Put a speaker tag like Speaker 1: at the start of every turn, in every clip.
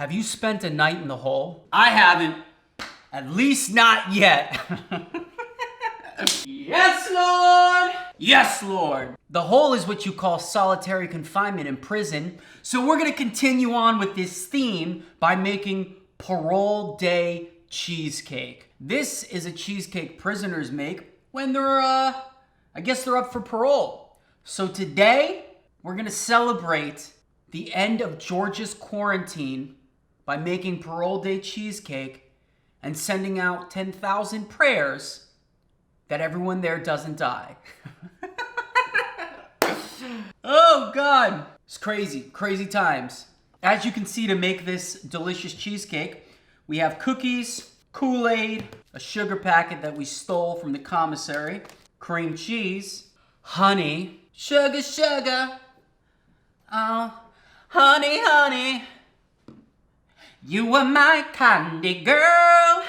Speaker 1: Have you spent a night in the hole? I haven't. At least not yet. Yes, Lord! Yes, Lord! The hole is what you call solitary confinement in prison, so we're gonna continue on with this theme by making Parole Day Cheesecake. This is a cheesecake prisoners make when they're, I guess they're up for parole. So today, we're gonna celebrate the end of Georgia's quarantine by making Parole Day Cheesecake and sending out 10,000 prayers that everyone there doesn't die. Oh God, it's crazy, crazy times. As you can see, to make this delicious cheesecake, we have cookies, Kool-Aid, a sugar packet that we stole from the commissary, cream cheese, honey, sugar, sugar, oh, honey, honey. You were my candy girl,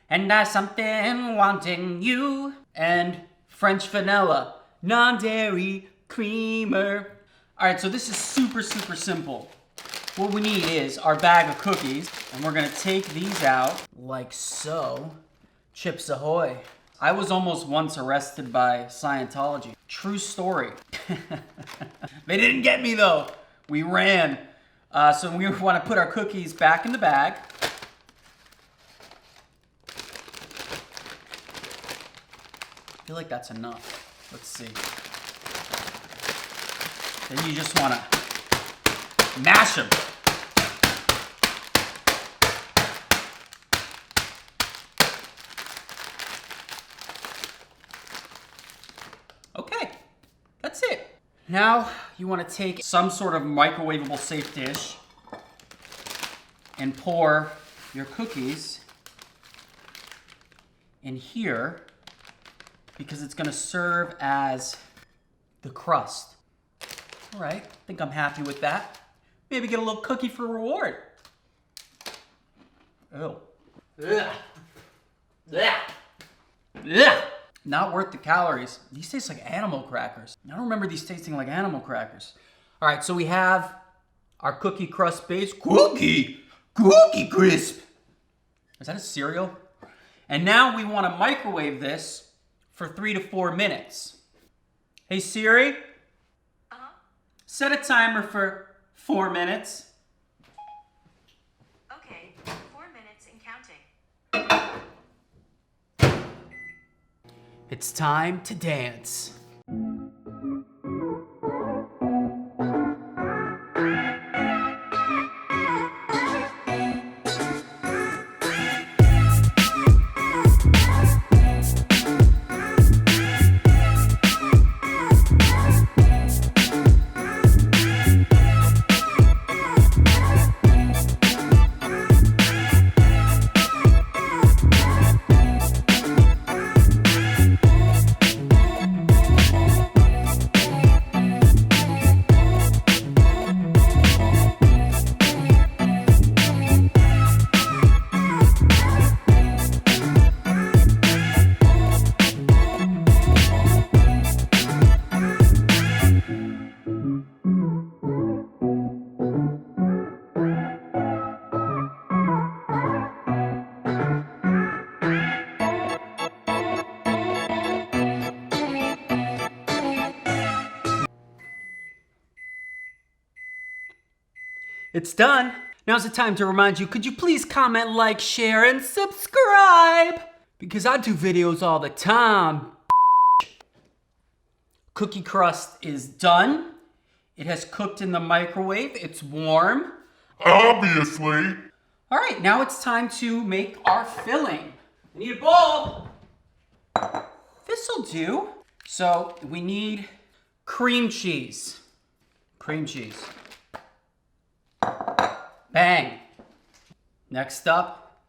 Speaker 1: and I something wanting you. And French vanilla, non-dairy creamer. All right, so this is super, super simple. What we need is our bag of cookies, and we're gonna take these out like so. Chips Ahoy. I was almost once arrested by Scientology. True story. They didn't get me though. We ran. So we want to put our cookies back in the bag. I feel like that's enough. Let's see. Then you just want to mash them. Okay, that's it. Now, you want to take some sort of microwavable safe dish and pour your cookies in here because it's going to serve as the crust. All right, I think I'm happy with that. Maybe get a little cookie for reward. Oh. Ugh. Ugh. Ugh. Not worth the calories. These taste like animal crackers. I don't remember these tasting like animal crackers. All right, so we have our cookie crust base. Cookie crisp. Is that a cereal? And now we want to microwave this for 3 to 4 minutes. Hey Siri, set a timer for 4 minutes.
Speaker 2: Okay, 4 minutes and counting.
Speaker 1: It's time to dance. It's done. Now's the time to remind you, could you please comment, like, share, and subscribe? Because I do videos all the time. Cookie crust is done. It has cooked in the microwave. It's warm.
Speaker 3: Obviously.
Speaker 1: All right, now it's time to make our filling. I need a bowl. This'll do. So we need cream cheese. Cream cheese. Bang. Next up,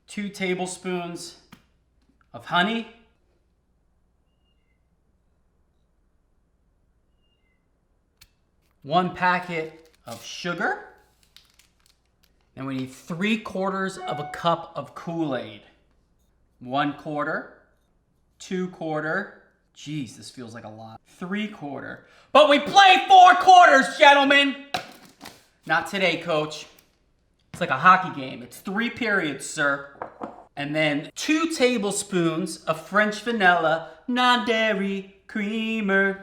Speaker 1: 2 tablespoons of honey. 1 packet of sugar. And we need 3/4 of a cup of Kool-Aid. 1/4, 2/4. Jeez, this feels like a lot. 3/4. But we play 4 quarters, gentlemen! Not today, coach. It's like a hockey game. It's 3 periods, sir. And then 2 tablespoons of French vanilla, non-dairy creamer.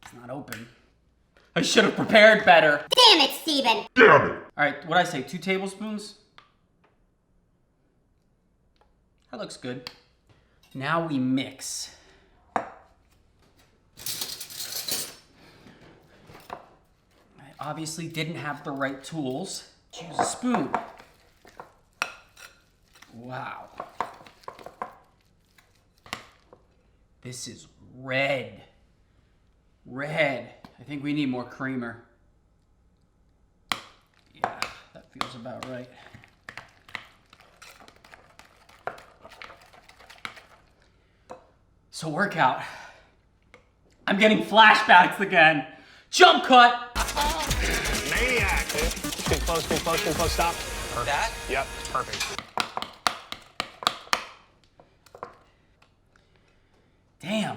Speaker 1: It's not open. I should have prepared better.
Speaker 4: Damn it, Steven!
Speaker 3: Damn it!
Speaker 1: All right, what'd I say, 2 tablespoons? That looks good. Now we mix. I obviously didn't have the right tools. Use a spoon. Wow. This is red. Red. I think we need more creamer. Yeah, that feels about right. So workout. I'm getting flashbacks again. Jump cut.
Speaker 5: Maniac. Get close, stop. Perfect.
Speaker 6: That?
Speaker 5: Yep, perfect.
Speaker 1: Damn.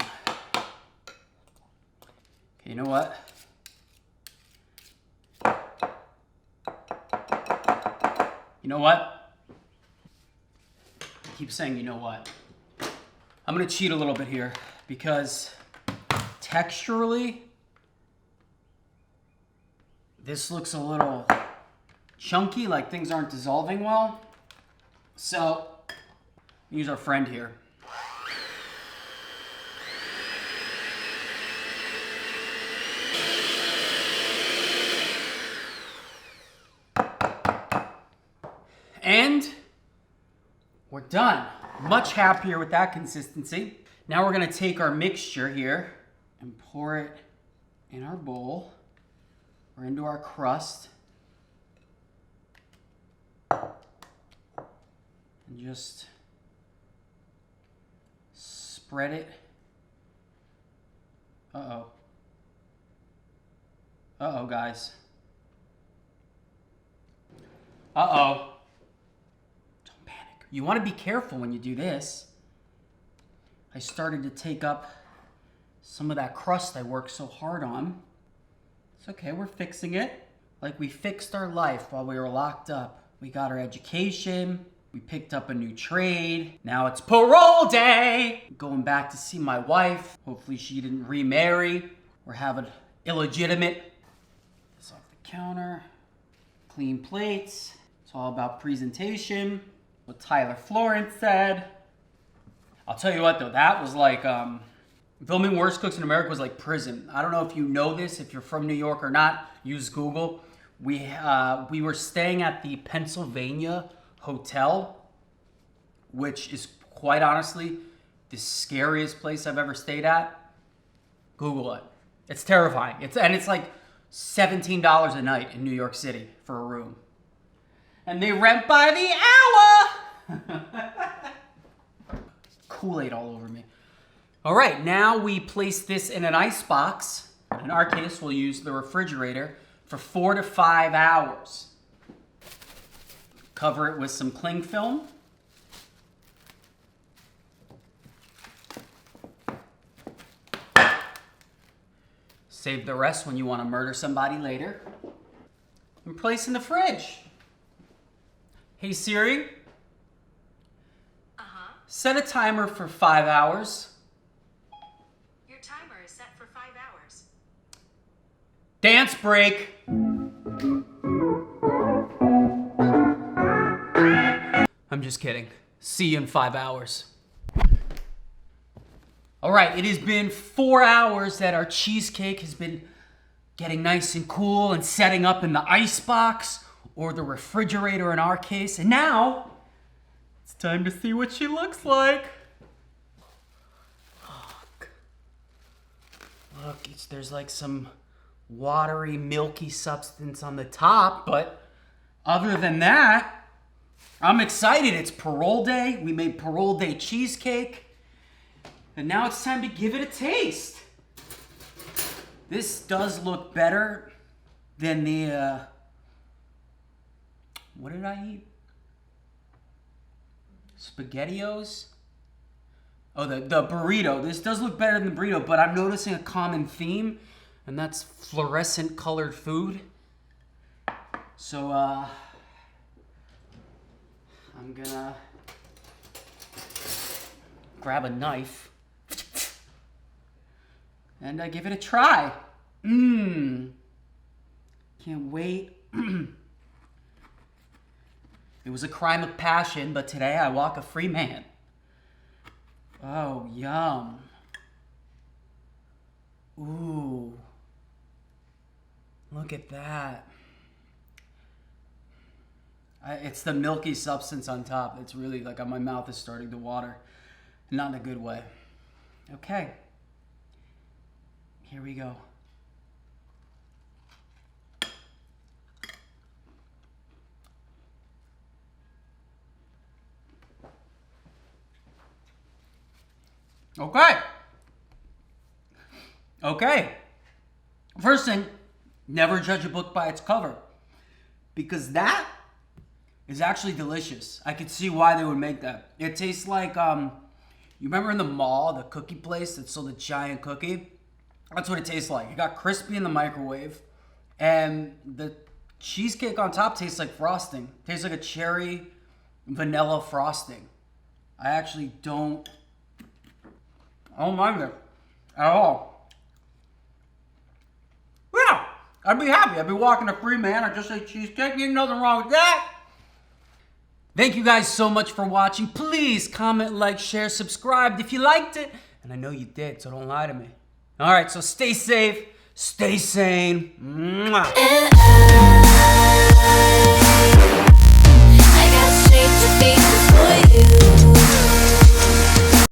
Speaker 1: Okay, you know what? You know what? I keep saying you know what. I'm gonna cheat a little bit here because texturally, this looks a little chunky, like things aren't dissolving well. So, use our friend here. And we're done. Much happier with that consistency. Now we're gonna take our mixture here and pour it in our bowl or into our crust. And just spread it. Uh-oh. Uh-oh, guys. Uh-oh. Don't panic. You want to be careful when you do this. I started to take up some of that crust I worked so hard on. It's okay, we're fixing it. Like we fixed our life while we were locked up. We got our education. We picked up a new trade. Now it's parole day. Going back to see my wife. Hopefully she didn't remarry or have an illegitimate. This off the counter. Clean plates. It's all about presentation. What Tyler Florence said. I'll tell you what though, that was like, filming Worst Cooks in America was like prison. I don't know if you know this, if you're from New York or not, use Google. We were staying at the Pennsylvania Hotel, which is quite honestly the scariest place I've ever stayed at. Google it. It's terrifying. It's like $17 a night in New York City for a room. And they rent by the hour! Kool-Aid all over me. All right, now we place this in an ice box. In our case, we'll use the refrigerator for 4 to 5 hours. Cover it with some cling film. Save the rest when you want to murder somebody later. And place in the fridge. Hey Siri, set a timer for 5 hours.
Speaker 2: Your timer is set for 5 hours.
Speaker 1: Dance break. I'm just kidding. See you in 5 hours. All right, it has been 4 hours that our cheesecake has been getting nice and cool and setting up in the ice box or the refrigerator in our case. And now it's time to see what she looks like. Look, there's like some watery, milky substance on the top, but other than that, I'm excited. It's Parole Day. We made Parole Day Cheesecake. And now it's time to give it a taste. This does look better than the, what did I eat? SpaghettiOs? Oh, the burrito. This does look better than the burrito, but I'm noticing a common theme, and that's fluorescent colored food. So, I'm gonna grab a knife and give it a try. Can't wait. It was a crime of passion, but today I walk a free man. Oh, yum. Ooh. Look at that. It's the milky substance on top. It's really like my mouth is starting to water. Not in a good way. Okay. Here we go. Okay. Okay. First thing, never judge a book by its cover. Because that is actually delicious. I could see why they would make that. It tastes like, you remember in the mall, the cookie place that sold a giant cookie? That's what it tastes like. It got crispy in the microwave. And the cheesecake on top tastes like frosting. It tastes like a cherry vanilla frosting. I actually don't mind it at all. Yeah, I'd be happy. I'd be walking a free man. I just ate cheesecake. Ain't nothing wrong with that. Thank you guys so much for watching. Please comment, like, share, subscribe if you liked it. And I know you did, so don't lie to me. All right, so stay safe, stay sane. Mwah.
Speaker 4: I got straight to face for you.